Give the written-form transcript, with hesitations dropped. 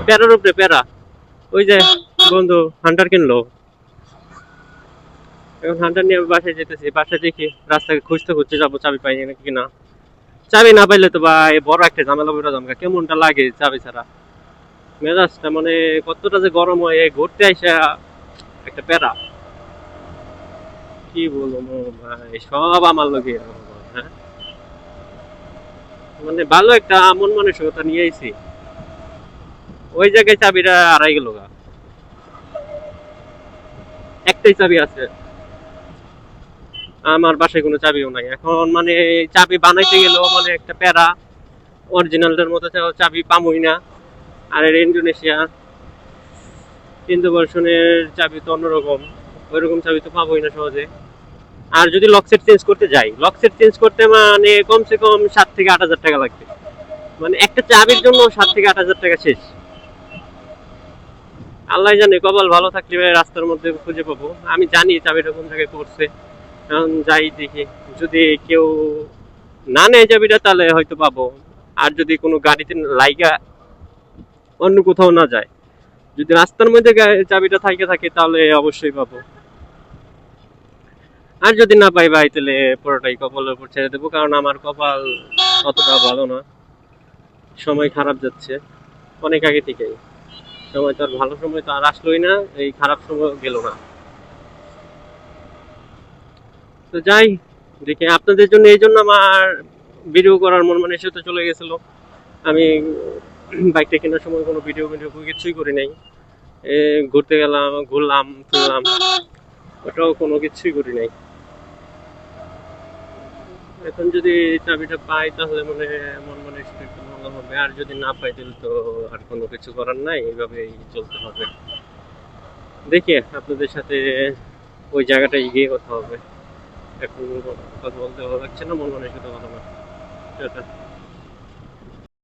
প্যারার উপরে প্যারা। ওই যে বন্ধু হান্টার কিনলো, এখন হান্টার নিয়ে বাসায় যেতেছি। বাসায় দেখি রাস্তায় খুঁজতে খুঁজতে যাবো চাবি পাই নাকি না। চাবি না পাইলে তো ভাই বড় একটা ঝামেলা করে যাবো। কেমনটা লাগে চাবি ছাড়া, মেজাজটা মানে কতটা যে গরম হয় ঘুরতে আইসা একটা প্যারা। কি বলবো ভাই, সব আমার লোকে এরকম হয়, হ্যাঁ। মানে ভালো একটা মন মানসিকতা নিয়ে আইছি, ওই জায়গায় চাবিটা হারাই গেল গা। একটাই চাবি আছে, আমার বাসায় কোনো চাবিও নাই এখন। মানে চাবি বানাইতে গেলেও মানে একটা প্যারা। অরিজিনালটার মতো চাবি পামই না। আর এর ইন্দোনেশিয়া, ইন্দো ভার্সনের চাবি তো অন্যরকম, ওইরকম চাবি তো পাবোই না সহজে। আর যদি লক সেট চেঞ্জ করতে যাই, লক সেট চেঞ্জ করতে মানে কমসে কম 7 থেকে 8 হাজার টাকা লাগবে। মানে একটা চাবির জন্য 7 থেকে 8 হাজার টাকা শেষ। আল্লাহ জানে, কপাল ভালো থাকলে রাস্তার মধ্যে খুঁজে পাবো। আমি জানি চাবিটা কোন জায়গায় পড়ছে, এখন যাই দেখি। যদি কেউ না নেয় চাবিটা তাহলে হয়তো পাবো। আর যদি কোনো গাড়িতে লাইগা অন্য কোথাও না যায়, যদি রাস্তার মধ্যে চাবিটা থাকে থাকে তাহলে অবশ্যই পাবো। আর যদি না পাই ভাই তাহলে পুরোটাই কপালের উপর ছেড়ে দেবো, কারণ আমার কপাল অতটা ভালো না। সময় খারাপ যাচ্ছে অনেক আগে থেকেই। সময় তো আর ভালো সময় তো আর আসলোই না, এই খারাপ সময় গেল না। তো যাই দেখি, আপনাদের জন্য এই জন্য আমার ভিডিও করার মন মানসিকতা চলে গেছিল। আমি বাইকটা কেনার সময় কোনো ভিডিও ভিডিও কিছুই করি নাই। ঘুরতে গেলাম, ঘুরলাম ফিরলাম, ওটাও কোনো কিছুই করি নাই। এখন যদি চাবিটা পাই তাহলে মানে মন মানসিকতা একটু ভালো হবে। আর যদি না পাই তাহলে তো আর কোনো কিছু করার নাই, এইভাবেই চলতে হবে। দেখি আপনাদের সাথে ওই জায়গাটায় গিয়ে কথা হবে। এখন কথা বলতে ভালো লাগছে না, মন মানসিকতা ভালো না। টাটা।